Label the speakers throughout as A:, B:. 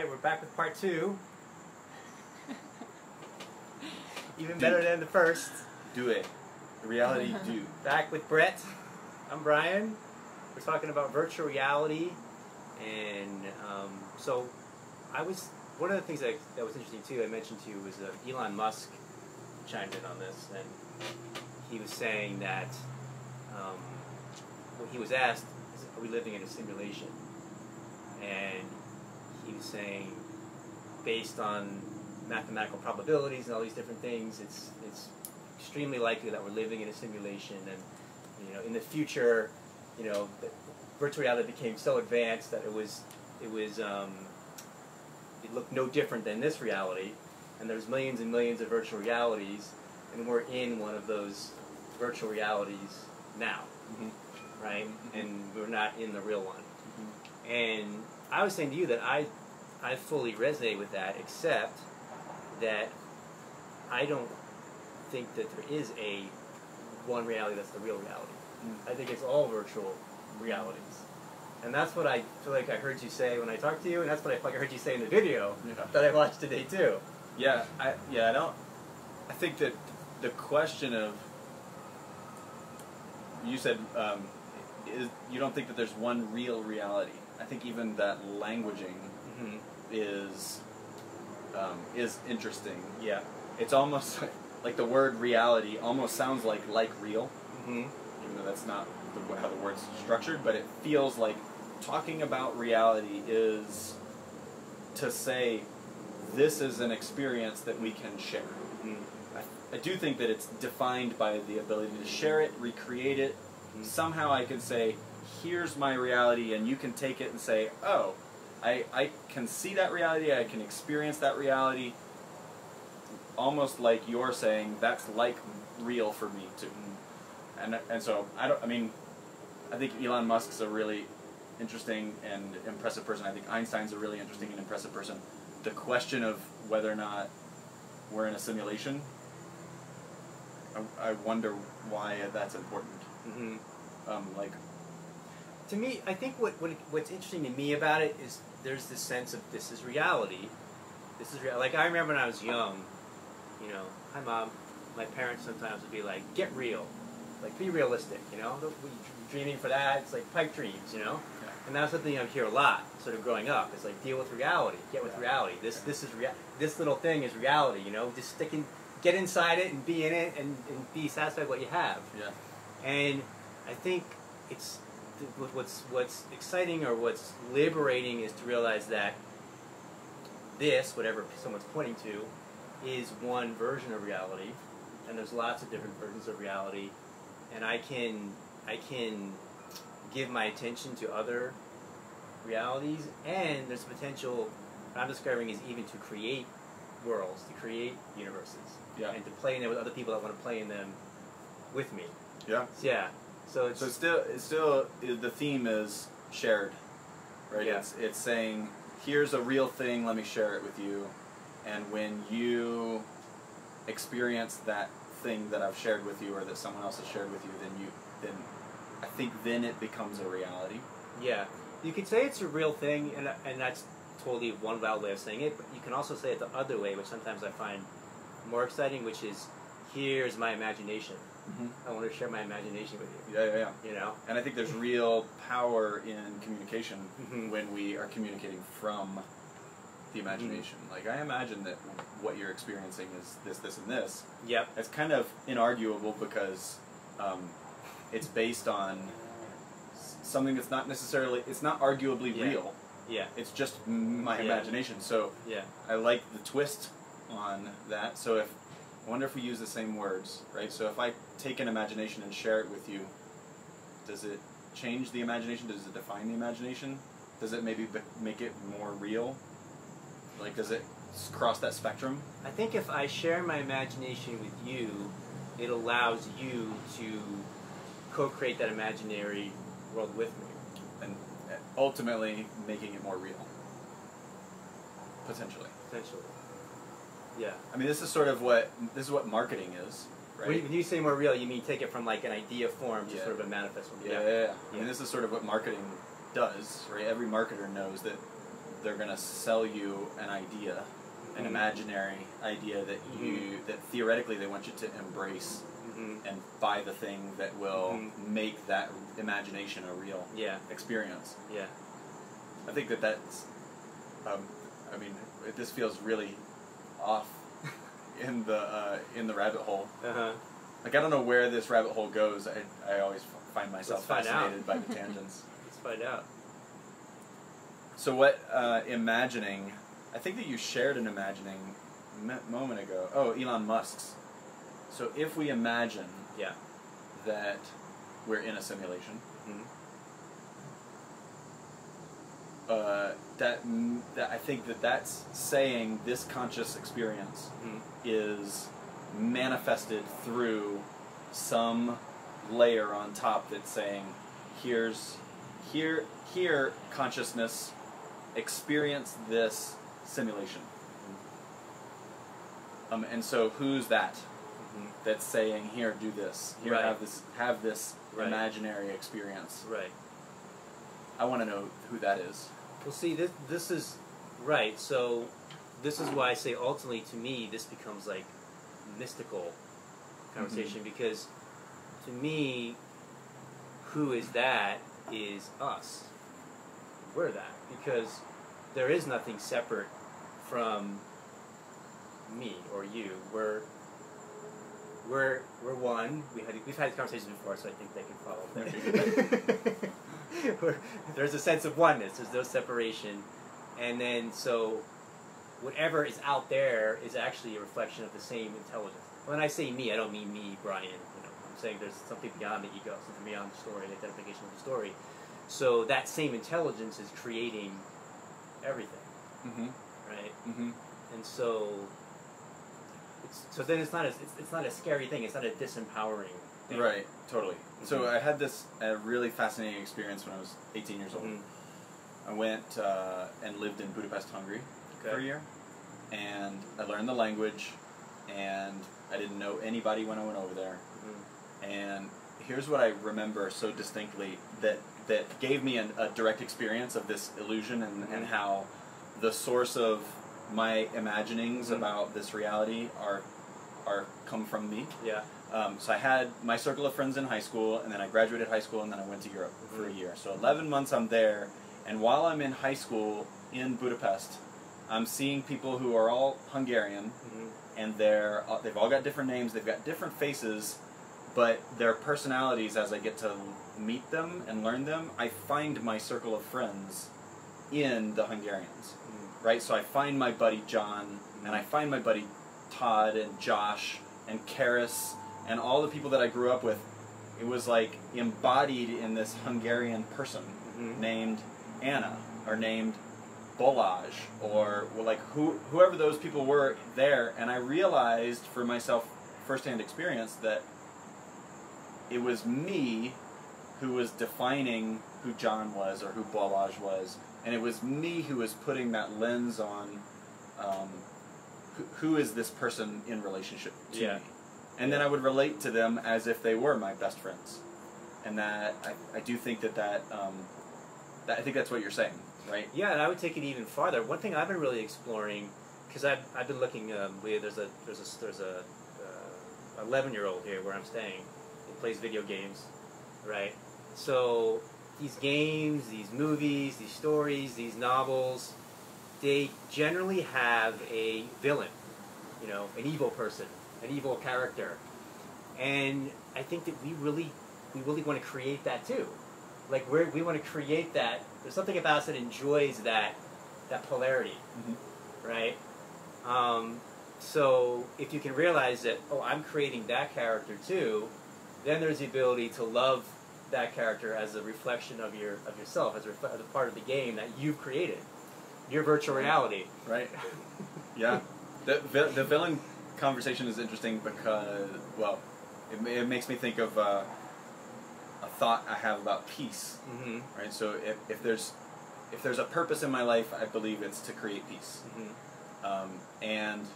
A: Alright, we're back with part 2. Even better than the first.
B: Do it. Reality do.
A: Back with Brett. I'm Brian. We're talking about virtual reality. And so one of the things that was interesting too, I mentioned to you, was Elon Musk chimed in on this. And he was saying that when he was asked, are we living in a simulation? And he was saying, based on mathematical probabilities and all these different things, it's extremely likely that we're living in a simulation. And in the future, virtual reality became so advanced that it looked no different than this reality. And there's millions and millions of virtual realities, and we're in one of those virtual realities now, right? And we're not in the real one. And I was saying to you that I fully resonate with that, except that I don't think that there is one reality that's the real reality. I think it's all virtual realities. And that's what I feel like I heard you say when I talked to you, and that's what I feel like I heard you say in the video that I watched today too.
B: Yeah, I think that the question of, you said, you don't think that there's one real reality. I think even that languaging is interesting.
A: Yeah.
B: It's almost like the word reality almost sounds like real, even though that's not how the word's structured, but it feels like talking about reality is to say this is an experience that we can share. I do think that it's defined by the ability to share it, recreate it. Somehow I can say, here's my reality, and you can take it and say, oh, I can see that reality, I can experience that reality, almost like you're saying, that's like real for me too. And so, I think Elon Musk's a really interesting and impressive person. I think Einstein's a really interesting and impressive person. The question of whether or not we're in a simulation, I wonder why that's important.
A: To me, I think what's interesting to me about it is there's this sense of this is reality. This is real. Like, I remember when I was young, hi Mom, my parents sometimes would be like, get real. Like, be realistic, Don't be dreaming for that. It's like pipe dreams, Yeah. And that's something I hear a lot, sort of growing up. It's like, deal with reality, get with reality. This little thing is reality, Just get inside it and be in it and be satisfied with what you have.
B: Yeah.
A: And I think it's what's exciting or what's liberating is to realize that this, whatever someone's pointing to, is one version of reality, and there's lots of different versions of reality, and I can give my attention to other realities, and there's potential, what I'm discovering is even to create worlds, to create universes, and to play in them with other people that want to play in them with me.
B: Yeah.
A: Yeah. So it's
B: still the theme is shared, right?
A: Yeah.
B: It's saying, here's a real thing, let me share it with you, and when you experience that thing that I've shared with you or that someone else has shared with you, then I think then it becomes a reality.
A: Yeah, you could say it's a real thing, and that's totally one valid way of saying it. But you can also say it the other way, which sometimes I find more exciting, which is, here's my imagination. I want to share my imagination with you.
B: Yeah. And I think there's real power in communication when we are communicating from the imagination. Like, I imagine that what you're experiencing is this, this, and this.
A: Yep.
B: It's kind of inarguable because it's based on something that's not necessarily, it's not arguably real.
A: Yeah.
B: It's just my imagination. So I like the twist on that. So I wonder if we use the same words, right? So if I take an imagination and share it with you, does it change the imagination? Does it define the imagination? Does it maybe make it more real? Like, does it cross that spectrum?
A: I think if I share my imagination with you, it allows you to co-create that imaginary world with me.
B: And ultimately making it more real. Potentially. Yeah. I mean, this is what marketing is, right?
A: When you say more real, you mean take it from like an idea form to sort of a manifest form.
B: Yeah. I mean, this is sort of what marketing does, right? Every marketer knows that they're gonna sell you an idea, an imaginary idea that that theoretically they want you to embrace and buy the thing that will make that imagination a real experience. Yeah, I think that's. I mean, this feels really off in the rabbit hole. Like I don't know where this rabbit hole goes. I always find myself fascinated by the tangents.
A: Let's find out.
B: So what imagining? I think that you shared an imagining moment ago. Oh, Elon Musk's. So if we imagine that we're in a simulation, that I think that's saying this conscious experience is manifested through some layer on top that's saying, here consciousness, experience this simulation. And so who's that? That's saying, here, do this. Here, have this imaginary experience. Right. I want to know who that is.
A: Well, see, this is right. So, this is why I say ultimately, to me, this becomes like mystical conversation because, to me, who is that is us. We're that because there is nothing separate from me or you. We're one. We've had conversations before, so I think they can follow there. There's a sense of oneness. There's no separation, and then so whatever is out there is actually a reflection of the same intelligence. When I say me, I don't mean me, Brian. I'm saying there's something beyond the ego, something beyond the story, the identification of the story. So that same intelligence is creating everything, right? And so. So then it's not a scary thing. It's not a disempowering thing.
B: Right. Totally. So I had this really fascinating experience when I was 18 years old. I went and lived in Budapest, Hungary for a year, and I learned the language, and I didn't know anybody when I went over there. And here's what I remember so distinctly that gave me a direct experience of this illusion and how the source of my imaginings about this reality are come from me. Yeah. So I had my circle of friends in high school, and then I graduated high school, and then I went to Europe for a year. So 11 months I'm there, and while I'm in high school in Budapest, I'm seeing people who are all Hungarian, and they've all got different names, they've got different faces, but their personalities, as I get to meet them and learn them, I find my circle of friends in the Hungarians. Right, so I find my buddy John, and I find my buddy Todd and Josh and Karis and all the people that I grew up with. It was like embodied in this Hungarian person named Anna or named Balázs or like whoever those people were there. And I realized for myself, firsthand experience, that it was me who was defining who John was or who Balázs was. And it was me who was putting that lens on who is this person in relationship to me. And then I would relate to them as if they were my best friends. And that I do think that I think that's what you're saying, right?
A: Yeah, and I would take it even farther. One thing I've been really exploring, because I've been looking, there's a 11-year-old here where I'm staying. He plays video games, right? So these games, these movies, these stories, these novels, they generally have a villain, an evil person, an evil character. And I think that we really want to create that too. Like we want to create that. There's something about us that enjoys that polarity, right? So if you can realize that, I'm creating that character too, then there's the ability to love that character as a reflection of yourself, as a part of the game that you've created, your virtual reality.
B: Right. Yeah. The villain conversation is interesting because, well, it makes me think of a thought I have about peace. Right. So if there's a purpose in my life, I believe it's to create peace. And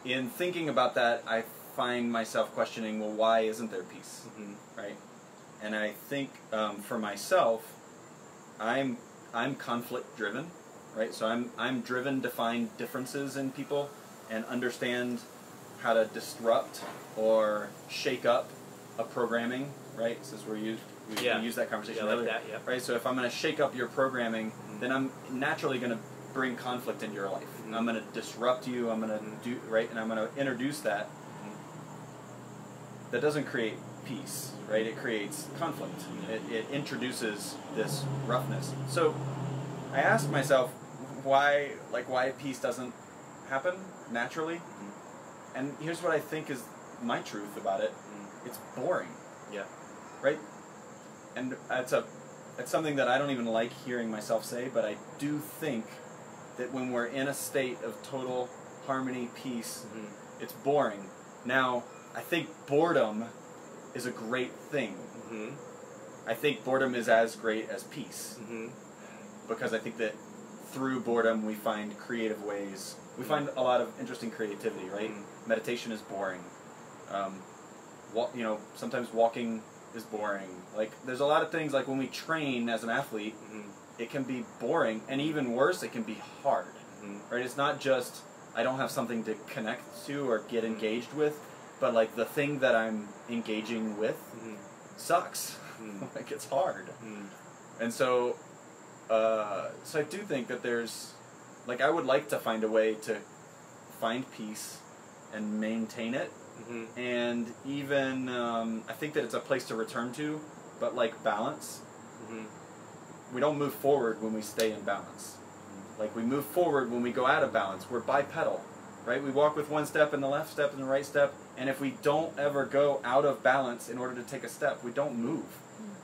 B: in thinking about that, I find myself questioning, well, why isn't there peace? Right. And I think for myself, I'm conflict driven, right? So I'm driven to find differences in people and understand how to disrupt or shake up a programming, right? Since we used that conversation earlier,
A: like that, yeah.
B: right? So if I'm going to shake up your programming, then I'm naturally going to bring conflict into your life. I'm going to disrupt you. I'm going to do right, and I'm going to introduce that. That doesn't create peace, right? It creates conflict. It introduces this roughness. So I asked myself why peace doesn't happen naturally. And here's what I think is my truth about it. It's boring.
A: Yeah.
B: Right? And it's something that I don't even like hearing myself say, but I do think that when we're in a state of total harmony, peace, it's boring. Now, I think boredom is a great thing. I think boredom is as great as peace. Because I think that through boredom we find creative ways. We find a lot of interesting creativity, right? Meditation is boring. Sometimes walking is boring. Like, there's a lot of things, like when we train as an athlete, it can be boring, and even worse, it can be hard. Right? It's not just I don't have something to connect to or get engaged with, but like the thing that I'm engaging with sucks. Like, it's hard. And so I do think that there's, like, I would like to find a way to find peace and maintain it. And even, I think that it's a place to return to, but like balance. We don't move forward when we stay in balance. Like, we move forward when we go out of balance. We're bipedal, right? We walk with one step in the left step and the right step, and if we don't ever go out of balance in order to take a step, we don't move.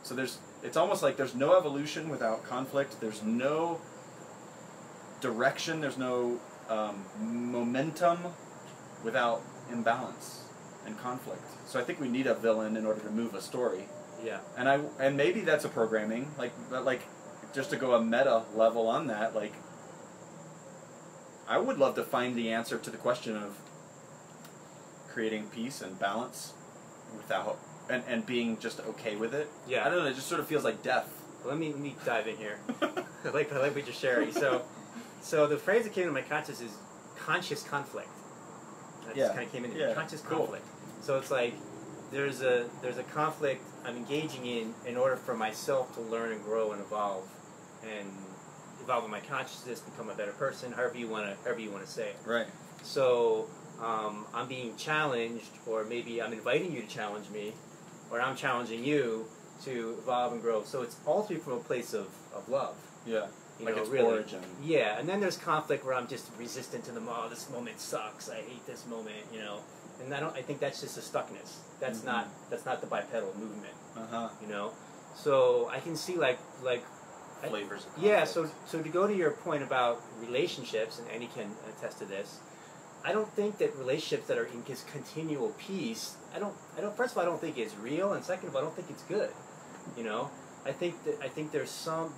B: So it's almost like there's no evolution without conflict. There's no direction. There's no momentum without imbalance and conflict. So I think we need a villain in order to move a story.
A: Yeah.
B: And maybe that's a programming. But just to go a meta level on that, like, I would love to find the answer to the question of creating peace and balance without and being just okay with it.
A: Yeah.
B: I don't know, it just sort of feels like death.
A: Let me dive in here. I like what you're sharing. So the phrase that came to my conscious is conscious conflict. That just kind of came into conscious conflict. So it's like there's a conflict I'm engaging in order for myself to learn and grow and evolve in my consciousness, become a better person, however you want to say it.
B: Right.
A: So I'm being challenged, or maybe I'm inviting you to challenge me, or I'm challenging you to evolve and grow. So it's all through from a place of love.
B: Yeah.
A: It's
B: really. Origin.
A: Yeah, and then there's conflict where I'm just resistant to them. Oh, this moment sucks. I hate this moment. And I think that's just a stuckness. That's not the bipedal movement. So I can see like
B: flavors.
A: Yeah. So to go to your point about relationships, and Annie can attest to this. I don't think that relationships that are in this continual peace. First of all, I don't think it's real, and second of all, I don't think it's good. I think there's a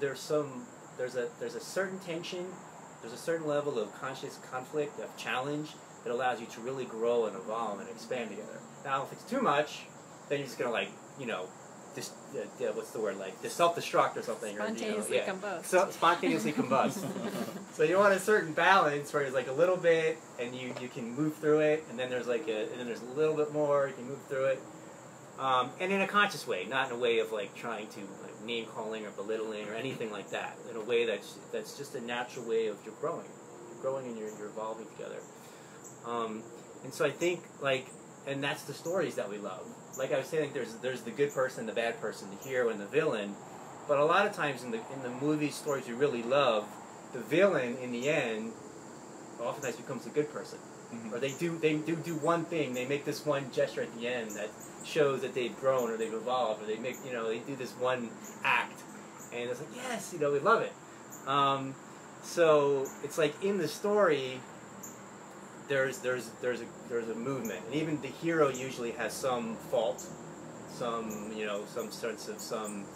A: certain tension, there's a certain level of conscious conflict, of challenge that allows you to really grow and evolve and expand together. Now, if it's too much, then you're just gonna what's the word, like self-destruct or something.
C: Spontaneously combust.
A: So, spontaneously combust. So you want a certain balance where there's like a little bit, and you can move through it, and then there's there's a little bit more, you can move through it, and in a conscious way, not in a way of like trying to name calling or belittling or anything like that. In a way that's just a natural way of you're growing and you're evolving together. And so I think and that's the stories that we love. Like I was saying, there's the good person, the bad person, the hero, and the villain. But a lot of times in the movie stories you really love, the villain in the end oftentimes becomes the good person. Or they do one thing. They make this one gesture at the end that shows that they've grown or they've evolved, or they make they do this one act, and it's like, yes, we love it. So it's like in the story, there's a movement, and even the hero usually has some fault, some sense of something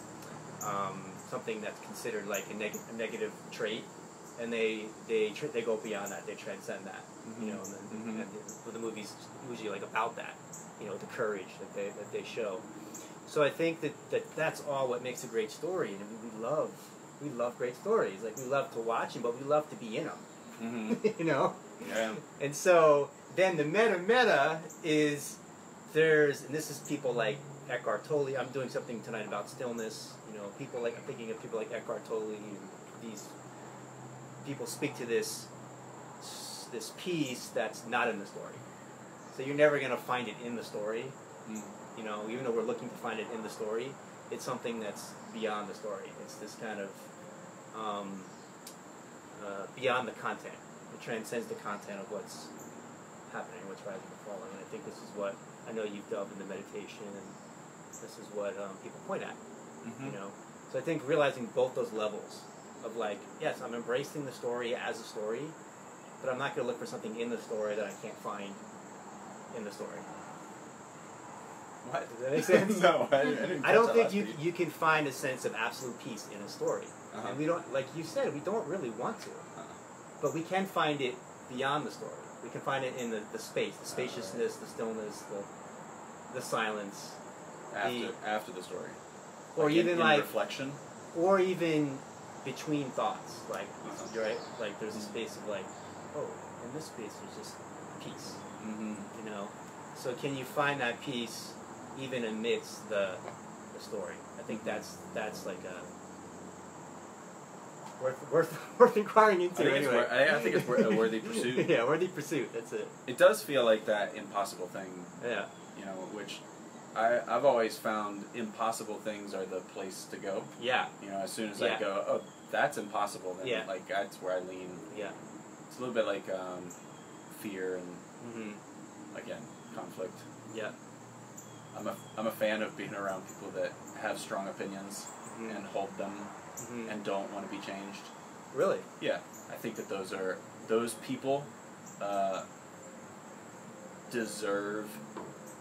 A: that's considered like a negative trait, and they go beyond that, they transcend that, and the movie's usually like about that, the courage that they show. So I think that's all what makes a great story, and we love we love great stories. Like, we love to watch them, but we love to be in them.
B: Mm-hmm.
A: You know?
B: Yeah.
A: And so then the meta is and this is people like Eckhart Tolle. I'm doing something tonight about stillness. You know, I'm thinking of people like Eckhart Tolle. These people speak to this piece that's not in the story. So you're never going to find it in the story. You know, even though we're looking to find it in the story, it's something that's beyond the story. It's this kind of beyond the content. It transcends the content of what's happening, what's rising and falling. And I think this is what, I know you've delved into meditation, and this is what people point at. You know, so I think realizing both those levels of, like, yes, I'm embracing the story as a story, but I'm not going to look for something in the story that I can't find in the story.
B: What?
A: Does that make sense?
B: No, I didn't.
A: I don't think you can find a sense of absolute peace in a story.
B: Uh-huh.
A: And we don't, like you said, we don't really want to. But we can find it beyond the story. We can find it in the space, the spaciousness, the stillness, the silence.
B: After the story.
A: Or
B: like
A: even
B: in
A: like
B: reflection.
A: Or even between thoughts. Like, right? Like, there's a space of, like, oh, in this space there's just peace. You know? So can you find that peace even amidst the story? I think that's like a worth inquiring into.
B: I think it's a worthy pursuit.
A: Yeah, worthy pursuit. That's it.
B: It does feel like that impossible thing.
A: Yeah.
B: You know, which I've always found impossible things are the place to go.
A: Yeah.
B: You know, as soon as I go, oh, that's impossible, then like that's where I lean.
A: Yeah.
B: It's a little bit like fear and again, conflict.
A: Yeah.
B: I'm a fan of being around people that have strong opinions and hold them and don't want to be changed.
A: Really?
B: Yeah. I think that those people deserve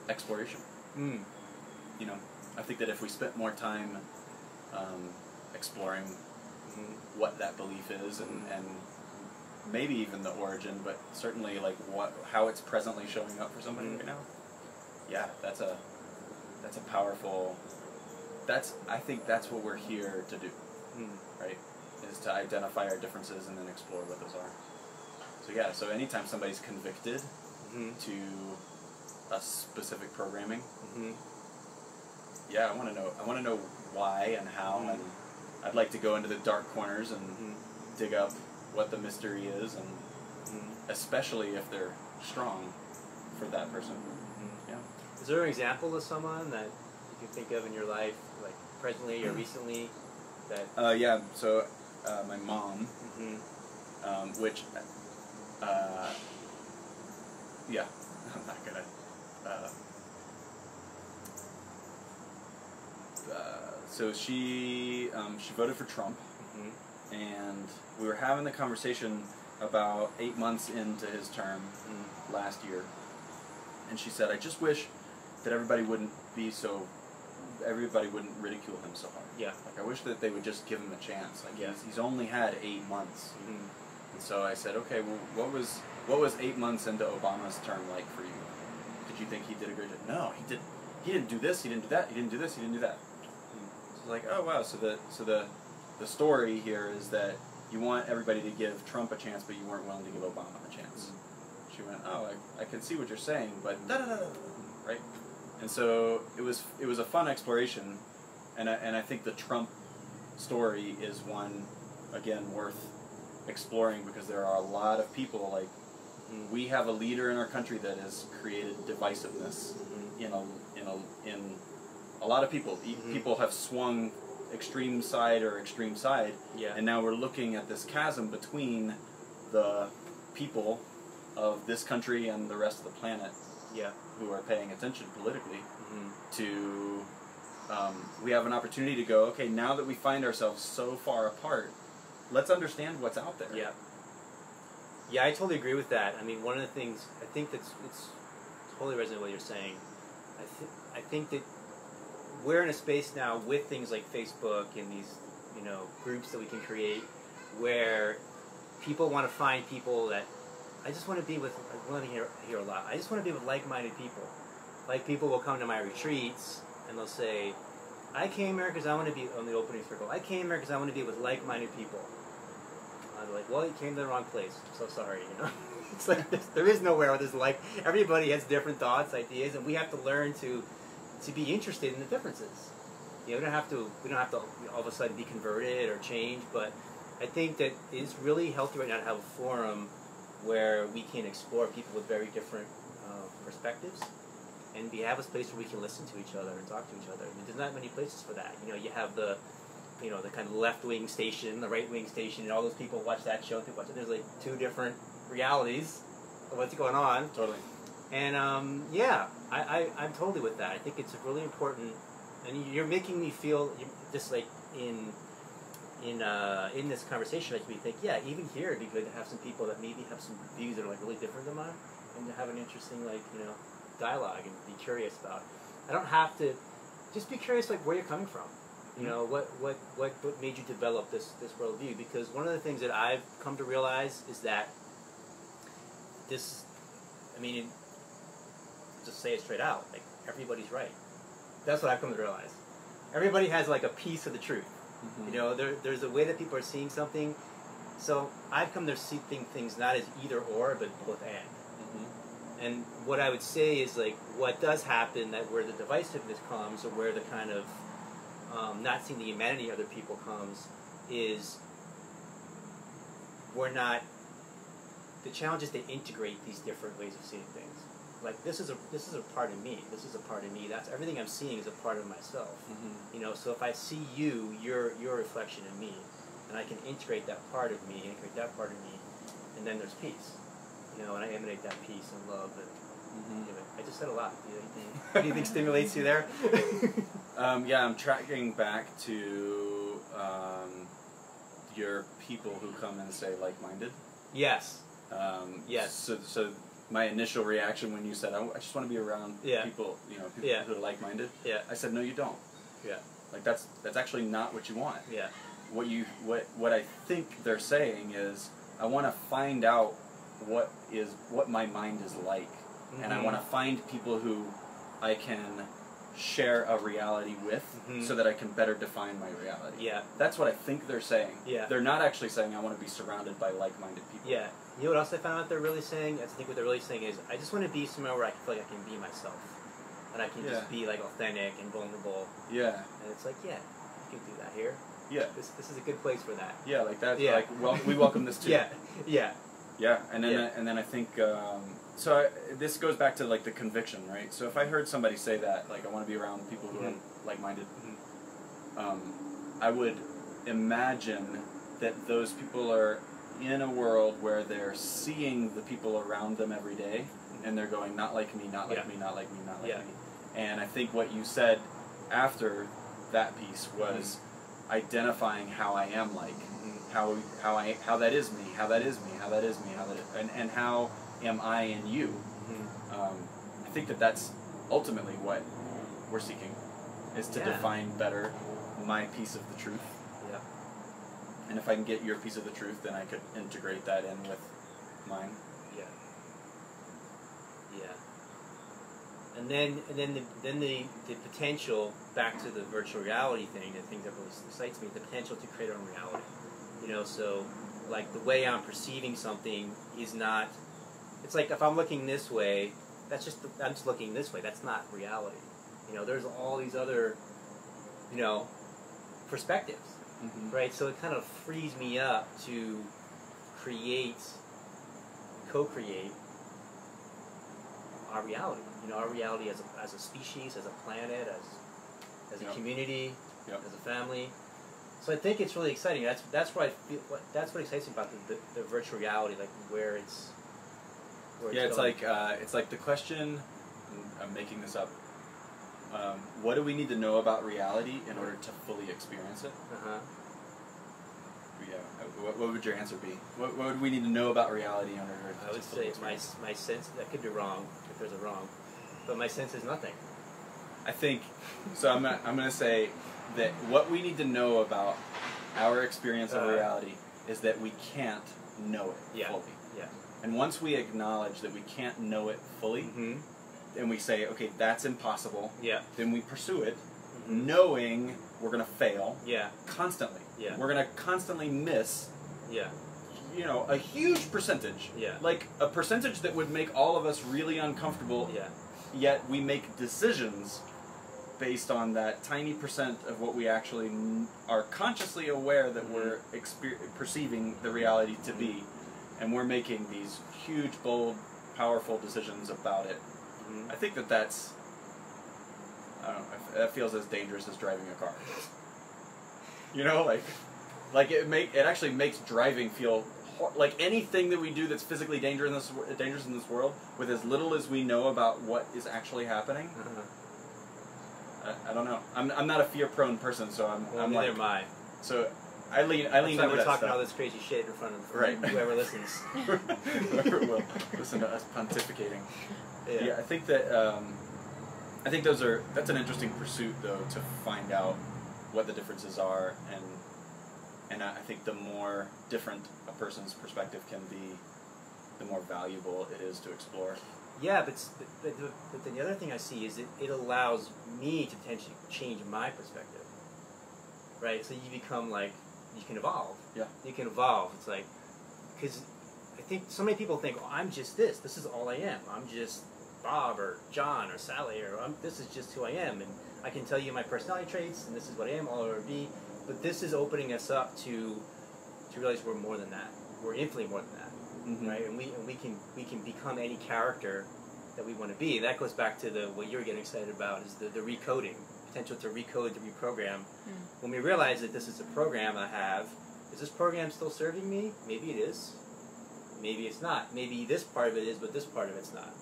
B: exploration. You know, I think that if we spent more time exploring what that belief is and maybe even the origin, but certainly like how it's presently showing up for somebody right now. Yeah, that's a powerful. I think that's what we're here to do, right? Is to identify our differences and then explore what those are. So yeah, so anytime somebody's convicted to a specific programming, yeah, I want to know why and how, and I'd like to go into the dark corners and dig up what the mystery is, and especially if they're strong for that person. Yeah.
A: Is there an example of someone that you can think of in your life, like presently or recently, that?
B: Yeah. So my mom, which, yeah, I'm not gonna. So she voted for Trump, and we were having the conversation about 8 months into his term last year, and she said, "I just wish that everybody wouldn't ridicule him so hard.
A: Yeah.
B: Like, I wish that they would just give him a chance. Like, he's only had 8 months." And so I said, "Okay, well, what was 8 months into Obama's term like for you? Did you think he did a great job?" "No, he didn't. He didn't do this. He didn't do that. He didn't do this. He didn't do that." So like, oh wow. So the story here is that you want everybody to give Trump a chance, but you weren't willing to give Obama a chance. She went, "Oh, I can see what you're saying, but right?" And so it was a fun exploration, and I think the Trump story is one, again, worth exploring, because there are a lot of people, like, we have a leader in our country that has created divisiveness in a lot of people. People have swung extreme side, and now we're looking at this chasm between the people of this country and the rest of the planet who are paying attention politically to we have an opportunity to go, okay, now that we find ourselves so far apart, let's understand what's out there.
A: Yeah, I totally agree with that. I mean, one of the things, I think it's totally resonant with what you're saying. I think that we're in a space now with things like Facebook and these, groups that we can create, where people want to find people that I just want to be with. I want to hear a lot. I just want to be with like-minded people. Like, people will come to my retreats and they'll say, I came here because I want to be on the opening circle. I came here because I want to be with like-minded people. I'm like, well, you came to the wrong place. I'm so sorry, you know. It's like there is nowhere where there's like everybody has different thoughts, ideas, and we have to learn to be interested in the differences. You know, we don't have to all of a sudden be converted or change, but I think that it's really healthy right now to have a forum where we can explore people with very different perspectives, and we have a place where we can listen to each other and talk to each other. I mean, there's not many places for that. You know, you have the kind of left-wing station, the right-wing station, and all those people watch that show. There's like two different realities of what's going on. Totally. And yeah, I'm totally with that. I think it's really important, and you're making me feel just like in this conversation makes me think, yeah, even here it'd be good to have some people that maybe have some views that are like really different than mine, and to have an interesting dialogue and be curious about. I don't have to just be curious like where you're coming from. You know, what made you develop this worldview? Because one of the things that I've come to realize is that just say it straight out, like everybody's right. That's what I've come to realize. Everybody has like a piece of the truth. Mm-hmm. You know, there's a way that people are seeing something. So I've come to see things not as either or, but both and. Mm-hmm. And what I would say is like what does happen, that where the divisiveness comes, or where the kind of not seeing the humanity of other people comes, is the challenge is to integrate these different ways of seeing things. Like this is a part of me. This is a part of me. That's everything I'm seeing is a part of myself. Mm-hmm. You know, so if I see you, you're a reflection of me, and I can integrate that part of me, and then there's peace. You know, and I emanate that peace and love. And anyway, I just said a lot. Do anything stimulates you there?
B: Yeah, I'm tracking back to your people who come and say like-minded.
A: Yes. Yes.
B: So my initial reaction when you said I just want to be around people, who are like-minded. Yeah. I said no, you don't. Yeah. Like that's actually not what you want. Yeah. What I think they're saying is I want to find out what my mind is like, mm-hmm. and I want to find people who I can share a reality with, mm-hmm. so that I can better define my reality. Yeah. That's what I think they're saying. Yeah. They're not actually saying I want to be surrounded by like-minded people. Yeah.
A: You know what else I found out they're really saying? I think what they're really saying is I just want to be somewhere where I feel like I can be myself. And I can just be like authentic and vulnerable. Yeah. And it's like, yeah, you can do that here. Yeah. This is a good place for that.
B: Yeah, like that. Yeah. Like, well, we welcome this too.
A: Yeah. Yeah.
B: Yeah. And then I think this goes back to like the conviction, right? So if I heard somebody say that, like I want to be around people who mm-hmm. are like-minded, mm-hmm. I would imagine that those people are in a world where they're seeing the people around them every day, and they're going, not like me, not like me, not like me, not like me. And I think what you said after that piece was mm-hmm. identifying how I am like, mm-hmm. how that is me, how that is me, how that is me, and how am I in you. Mm-hmm. I think that's ultimately what we're seeking, is to define better my piece of the truth. Yeah. And if I can get your piece of the truth, then I could integrate that in with mine.
A: Yeah. Yeah. And then the potential, back to the virtual reality thing, the thing that really excites me, the potential to create our own reality. You know, so like the way I'm perceiving something is not. It's like if I'm looking this way, I'm just looking this way. That's not reality. You know, there's all these other, perspectives. Mm-hmm. Right, so it kind of frees me up to co-create our reality. You know, our reality as a species, as a planet, as a community, as a family. So I think it's really exciting. That's what excites me about the virtual reality, like where it's
B: it's like the question. I'm making this up. What do we need to know about reality in order to fully experience it? Uh-huh. Yeah. What would your answer be? What would we need to know about reality in order to
A: I would say my sense, that could be wrong, if there's a wrong, but my sense is nothing.
B: I think, so I'm going to say that what we need to know about our experience of reality is that we can't know it fully. Yeah. And once we acknowledge that we can't know it fully, mm-hmm. and we say, okay, that's impossible, then we pursue it, knowing we're going to fail constantly.
A: Yeah.
B: We're going to constantly miss a huge percentage.
A: Yeah.
B: Like a percentage that would make all of us really uncomfortable.
A: Yeah.
B: Yet we make decisions based on that tiny percent of what we actually are consciously aware that we're perceiving the reality to be. And we're making these huge, bold, powerful decisions about it. I think that's, I don't know, that feels as dangerous as driving a car. You know, like it actually makes driving feel like anything that we do that's physically dangerous in this world, with as little as we know about what is actually happening. I don't know. I'm not a fear-prone person, so I'm
A: neither
B: like.
A: am I.
B: So I lean over that
A: we're talking
B: stuff.
A: all this crazy shit in front of whoever listens.
B: Whoever will listen to us pontificating. Yeah, I think that that's an interesting pursuit, though, to find out what the differences are, and I think the more different a person's perspective can be, the more valuable it is to explore.
A: Yeah, but the other thing I see is it allows me to potentially change my perspective, right? So you become like, you can evolve.
B: Yeah.
A: You can evolve. It's like, because I think so many people think, oh, I'm just this. This is all I am. I'm just Bob or John or Sally, or this is just who I am, and I can tell you my personality traits, and this is what I am, all over be. But this is opening us up to realize we're more than that. We're infinitely more than that. Right, and we can become any character that we want to be. That goes back to what you're getting excited about, is the recoding, potential to recode, to reprogram. When we realize that this is a program I have, is this program still serving me? Maybe it is. Maybe it's not. Maybe this part of it is, but this part of it's not.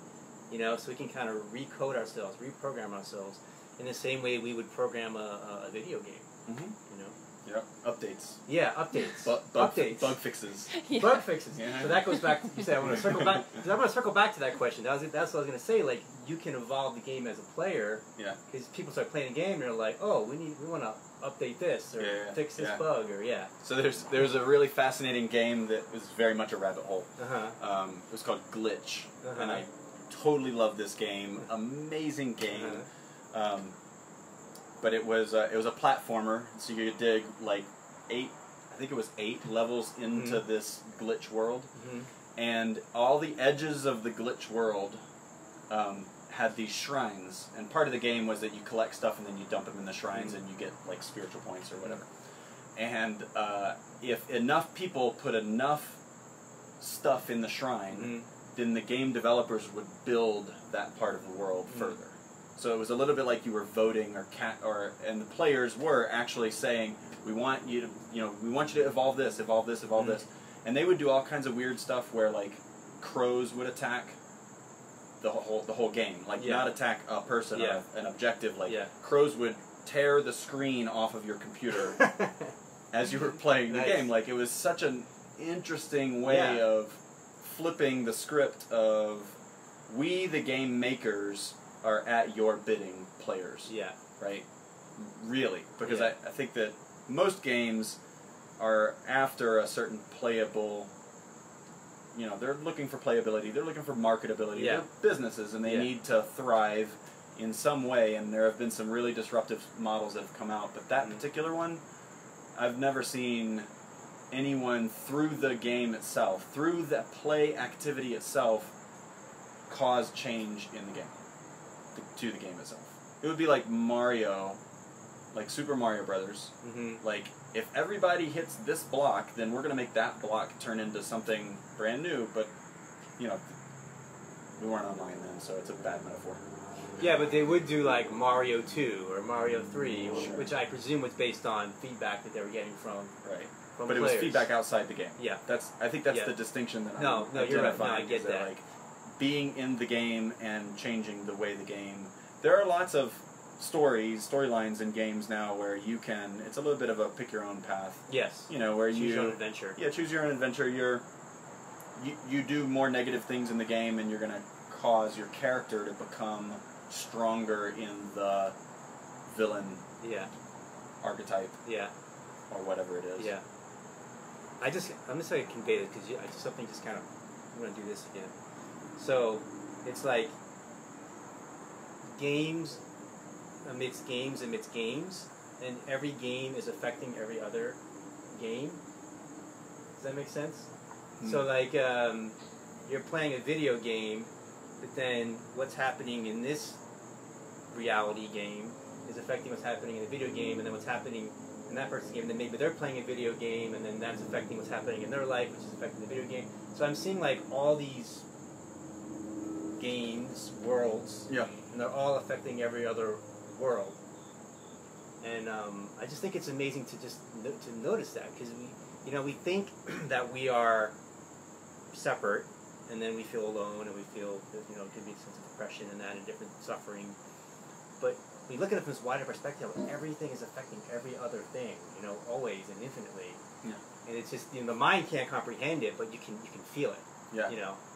A: You know, so we can kind of recode ourselves, reprogram ourselves in the same way we would program a video game. You know.
B: Yeah, updates.
A: Yeah, updates.
B: Updates. Bug fixes.
A: Bug fixes.
B: Yeah.
A: So that goes back to, you said, I want to circle back. Because I want to circle back to that question. That's what I was going to say. Like, you can evolve the game as a player.
B: Yeah.
A: Because people start playing the game and they're like, oh, we want to update this or fix this bug or So
B: there's a really fascinating game that was very much a rabbit hole. It was called Glitch, and I totally love this game. Amazing game. But it was a platformer, so you could dig like 8 levels into this glitch world, and all the edges of the glitch world had these shrines, and part of the game was that you collect stuff and then you dump them in the shrines and you get like spiritual points or whatever. And if enough people put enough stuff in the shrine, then the game developers would build that part of the world further. So it was a little bit like you were voting, and the players were actually saying, we want you to evolve this, evolve this, evolve this. And they would do all kinds of weird stuff where like crows would attack the whole game, like not attack a person or an objective. Like crows would tear the screen off of your computer as you were playing the game. Like, it was such an interesting way of flipping the script of, we the game makers are at your bidding, players. Yeah. Right? Really. Because I think that most games are after a certain playable, they're looking for playability, they're looking for marketability, they're businesses, and they need to thrive in some way, and there have been some really disruptive models that have come out, but that particular one, I've never seen anyone through the game itself, through the play activity itself, cause change in the game. To the game itself. It would be like Mario, like Super Mario Brothers. Like, if everybody hits this block, then we're going to make that block turn into something brand new, but, we weren't online then, so it's a bad metaphor.
A: Yeah, but they would do like Mario 2 or Mario 3, which I presume was based on feedback that they were getting from
B: but
A: players.
B: It was feedback outside the game.
A: Yeah.
B: I think that's the distinction that I'm
A: identifying. You're right. No, I get that.
B: Like, being in the game and changing the way the game. There are lots of storylines in games now where you can. It's a little bit of a pick your own path.
A: Yes.
B: Where
A: choose your own adventure.
B: Yeah, choose your own adventure. You do more negative things in the game, and you're going to cause your character to become stronger in the villain. Archetype. Or whatever it is.
A: Yeah. I'm just going to convey this because something just kind of. I'm going to do this again. So, it's like games amidst games, and every game is affecting every other game. Does that make sense? So like you're playing a video game, but then what's happening in this reality game is affecting what's happening in the video game, and then what's happening in that person's game, and then maybe they're playing a video game, and then that's affecting what's happening in their life, which is affecting the video game. So I'm seeing like all these games, worlds, and they're all affecting every other world. And I just think it's amazing to just to notice that, because we think that we are separate, and then we feel alone, and we feel it could be a sense of depression and that, and different suffering. But we look at it from this wider perspective, everything is affecting every other thing, always and infinitely. Yeah. And it's just the mind can't comprehend it, but you can feel it. Yeah.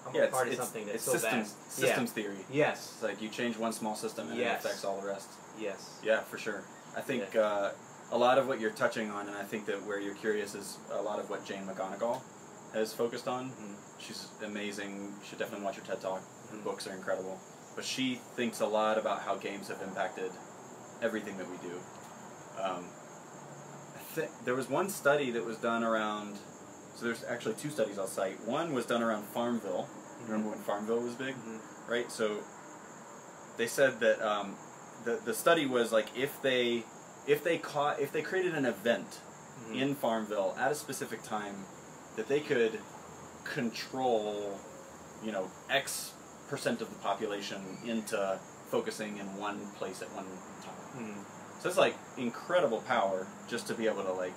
A: I'm a part of something that's so vast.
B: Systems theory.
A: Yes.
B: It's like you change one small system and it affects all the rest.
A: Yes.
B: Yeah, for sure. I think a lot of what you're touching on, and I think that where you're curious is a lot of what Jane McGonigal has focused on. Mm-hmm. She's amazing. You should definitely watch her TED Talk. Her books are incredible. But she thinks a lot about how games have impacted everything that we do. There was one study that was done around, so there's actually two studies I'll cite. One was done around Farmville. Remember when Farmville was big? Right? So they said that the study was like if they created an event in Farmville at a specific time, that they could control, X percent of the population into focusing in one place at one time. So it's like incredible power just to be able to like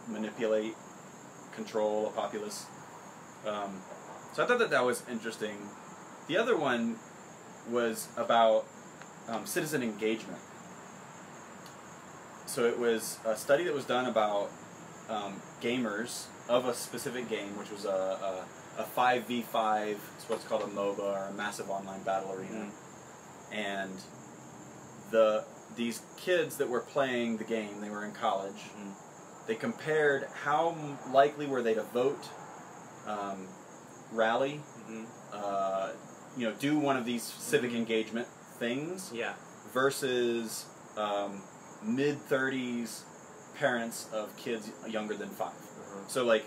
B: manipulate, control a populace. So I thought that was interesting. The other one was about citizen engagement. So it was a study that was done about gamers of a specific game, which was a 5v5, it's what's called a MOBA, or a massive online battle arena. And these kids that were playing the game, they were in college, they compared how likely were they to vote, rally, do one of these civic engagement things, versus mid-30s parents of kids younger than 5. So like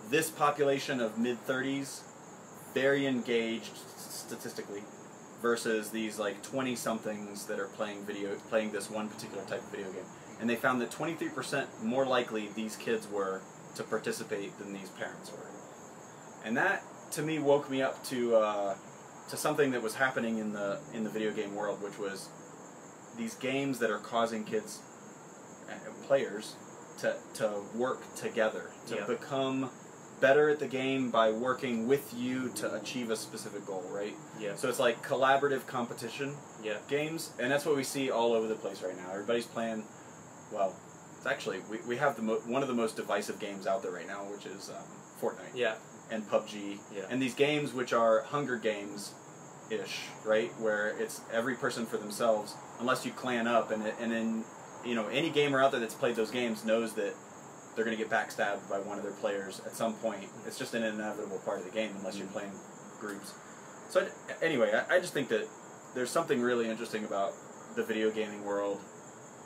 B: this population of mid-30s, very engaged statistically, versus these like 20-somethings that are playing this one particular type of video game. And they found that 23% more likely these kids were to participate than these parents were. And that, to me, woke me up to something that was happening in the video game world, which was these games that are causing kids, players, to work together, to become better at the game by working with you to achieve a specific goal, right? Yeah. So it's like collaborative competition games, and that's what we see all over the place right now. Everybody's playing, well, it's actually, we have one of the most divisive games out there right now, which is Fortnite. Yeah. And PUBG. Yeah. And these games which are Hunger Games-ish, right? Where it's every person for themselves, unless you clan up, and then, any gamer out there that's played those games knows that they're going to get backstabbed by one of their players at some point. It's just an inevitable part of the game unless you're playing groups. So anyway, I just think that there's something really interesting about the video gaming world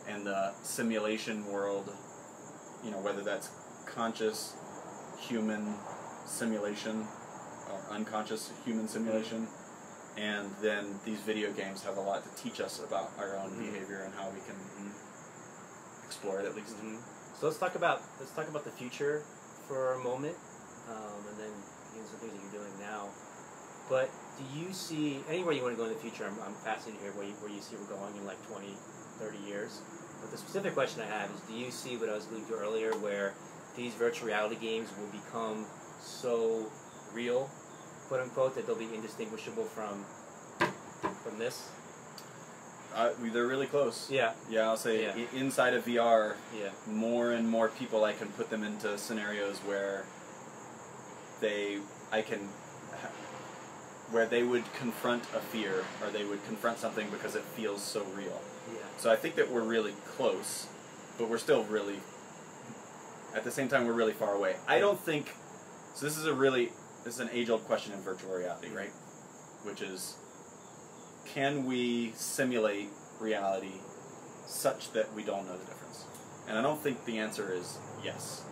B: and the simulation world, whether that's conscious human simulation or unconscious human simulation. And then these video games have a lot to teach us about our own behavior and how we can explore it at least.
A: So let's talk about the future for a moment, and then some things that you're doing now. But do you see anywhere you want to go in the future? I'm fascinated to hear where you see we're going in like 20, 30 years. But the specific question I have is, do you see what I was alluding to earlier, where these virtual reality games will become so real, quote unquote, that they'll be indistinguishable from this?
B: They're really close.
A: Yeah.
B: Yeah, I'll say inside of VR, more and more people, I can put them into scenarios where they would confront a fear, or they would confront something because it feels so real. Yeah. So I think that we're really close, but we're still really, at the same time, we're really far away. I don't think, so this is an age-old question in virtual reality, right? Which is, can we simulate reality such that we don't know the difference? And I don't think the answer is yes.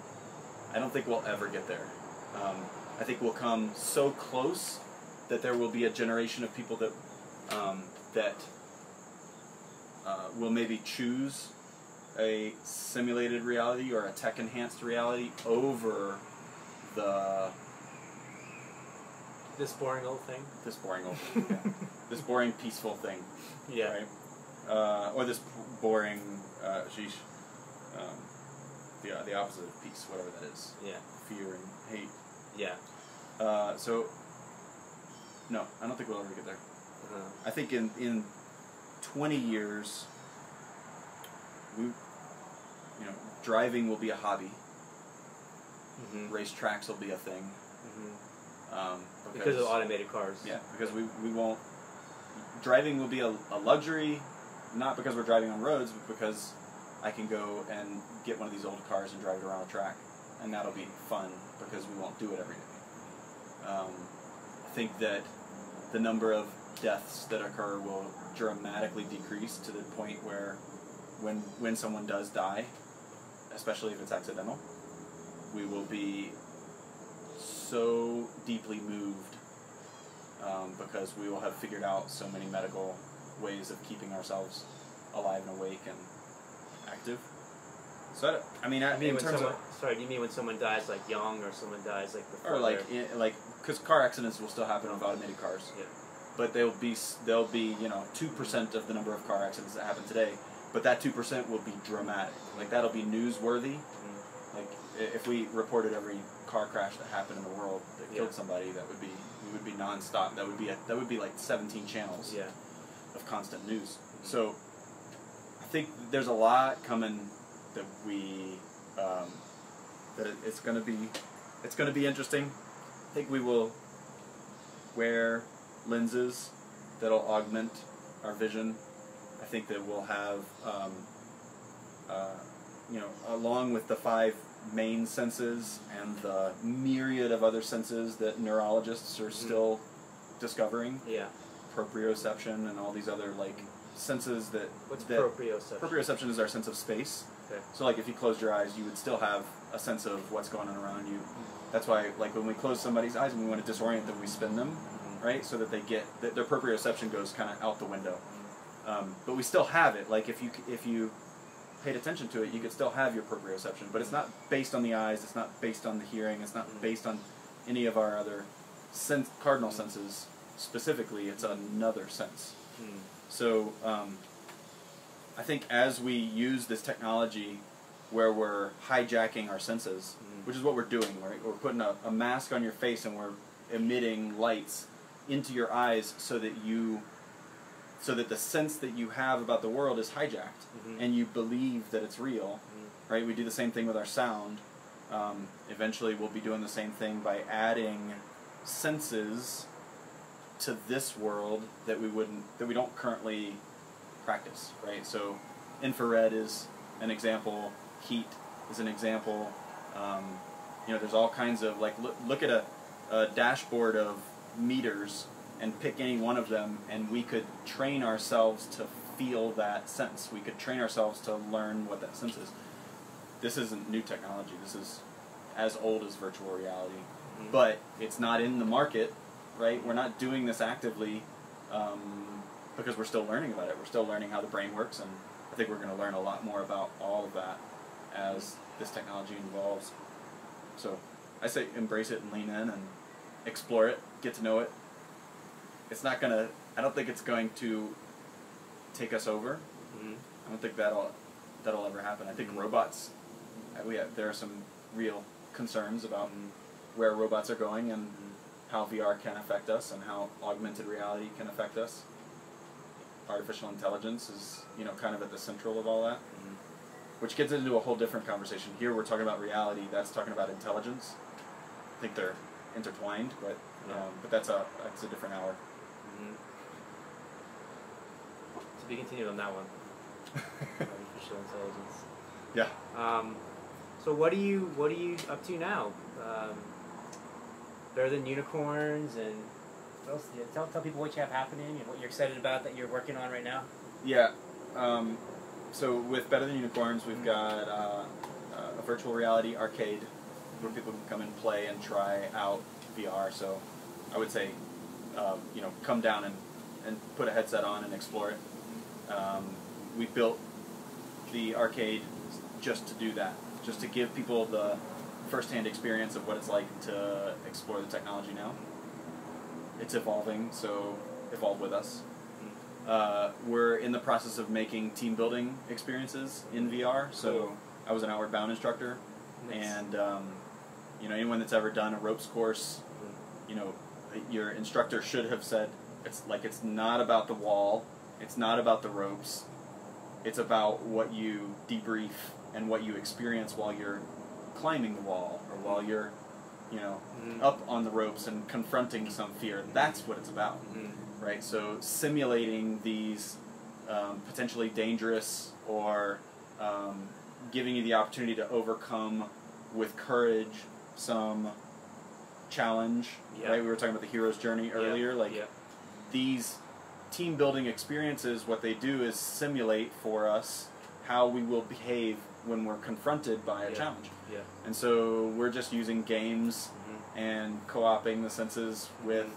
B: I don't think we'll ever get there. I think we'll come so close that there will be a generation of people that will maybe choose a simulated reality or a tech-enhanced reality over
A: this boring old thing.
B: This boring peaceful thing.
A: Yeah.
B: Right? Or this boring, the opposite of peace, whatever that is.
A: Yeah.
B: Fear and hate.
A: Yeah.
B: So, no, I don't think we'll ever get there.
A: Uh-huh.
B: I think in 20 years, driving will be a hobby.
A: Mm-hmm.
B: Racetracks will be a thing.
A: Mm-hmm. Because of automated cars.
B: Yeah, because we won't. Driving will be a luxury, not because we're driving on roads, but because I can go and get one of these old cars and drive it around a track, and that'll be fun because we won't do it every day. I think that the number of deaths that occur will dramatically decrease to the point where when someone does die, especially if it's accidental, we will be so deeply moved because we will have figured out so many medical ways of keeping ourselves alive and awake and active. So do you mean when someone dies like young, or someone dies like before? Or because car accidents will still happen with automated cars.
A: Yeah.
B: But they'll be 2% of the number of car accidents that happen today. But that 2% will be dramatic. Like that'll be newsworthy. Mm-hmm. Like if we reported every car crash that happened in the world that killed somebody, we would be nonstop. That would be like 17 channels of constant news. Mm-hmm. So I think there's a lot coming that it's going to be interesting. I think we will wear lenses that'll augment our vision. I think that we'll have, along with the 5 main senses and the myriad of other senses that neurologists are still discovering.
A: Yeah.
B: Proprioception and all these other senses that.
A: What's proprioception?
B: Proprioception is our sense of space.
A: Okay.
B: So if you closed your eyes, you would still have a sense of what's going on around you. That's why when we close somebody's eyes and we want to disorient them, we spin them, right? So that their proprioception goes kind of out the window. But we still have it. Like if you paid attention to it, you could still have your proprioception. But it's not based on the eyes. It's not based on the hearing. It's not based on any of our other cardinal senses specifically. It's another sense. So I think as we use this technology where we're hijacking our senses, which is what we're doing, right? We're putting a mask on your face and we're emitting lights into your eyes so that the sense that you have about the world is hijacked, and you believe that it's real, right? We do the same thing with our sound. Eventually we'll be doing the same thing by adding senses to this world that we don't currently practice, right? So infrared is an example, heat is an example. There's all kinds of look at a dashboard of meters and pick any one of them, and we could train ourselves to feel that sense. We could train ourselves to learn what that sense is. This isn't new technology. This is as old as virtual reality, but it's not in the market, right? We're not doing this actively because we're still learning about it. We're still learning how the brain works, and I think we're going to learn a lot more about all of that as this technology evolves. So I say embrace it and lean in and explore it, get to know it. I don't think it's going to take us over. I don't think that'll ever happen. I think robots, there are some real concerns about where robots are going and how VR can affect us and how augmented reality can affect us. Artificial intelligence is, kind of at the central of all that, which gets into a whole different conversation. Here we're talking about reality, that's talking about intelligence. I think they're intertwined, but that's a different hour.
A: To be continued on that one. Artificial intelligence.
B: Yeah.
A: So what are you up to now? Better than unicorns, and what else? Tell people what you have happening and what you're excited about that you're working on right now.
B: Yeah. So with Better Than Unicorns, we've got a virtual reality arcade where people can come and play and try out VR. So I would say, come down and put a headset on and explore it. We built the arcade just to do that, just to give people the first-hand experience of what it's like to explore the technology now. It's evolving, so evolve with us. We're in the process of making team-building experiences in VR, so I was an Outward Bound instructor, and anyone that's ever done a ropes course, your instructor should have said, it's not about the wall, it's not about the ropes, it's about what you debrief and what you experience while you're climbing the wall, or while you're, up on the ropes and confronting some fear. That's what it's about, right? So simulating these potentially dangerous or giving you the opportunity to overcome with courage some challenge, right? We were talking about the hero's journey earlier. These team building experiences, what they do is simulate for us how we will behave when we're confronted by a challenge. And so we're just using games and co-oping the senses with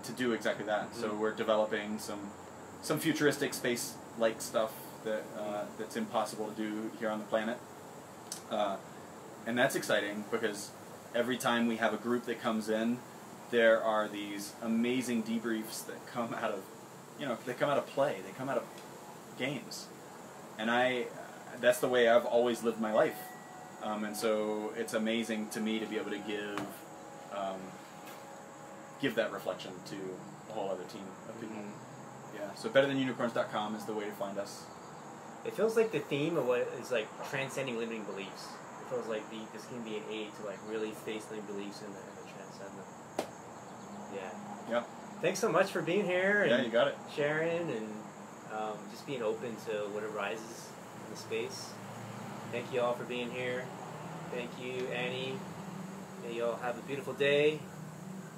B: to do exactly that. So we're developing some futuristic space-like stuff that's impossible to do here on the planet. And that's exciting because every time we have a group that comes in, there are these amazing debriefs that come out of, they come out of play, they come out of games. And that's the way I've always lived my life. And so it's amazing to me to be able to give that reflection to a whole other team of people. Yeah, so betterthanunicorns.com is the way to find us.
A: It feels like the theme of what is like transcending limiting beliefs. It feels like this can be an aid to like really face limiting beliefs and the transcendent. Yeah.
B: Yep.
A: Thanks so much for being here. And
B: you got it.
A: Sharing and just being open to what arises in the space. Thank you all for being here. Thank you, Annie. May you all have a beautiful day.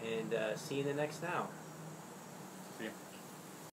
A: And see you in the next Now.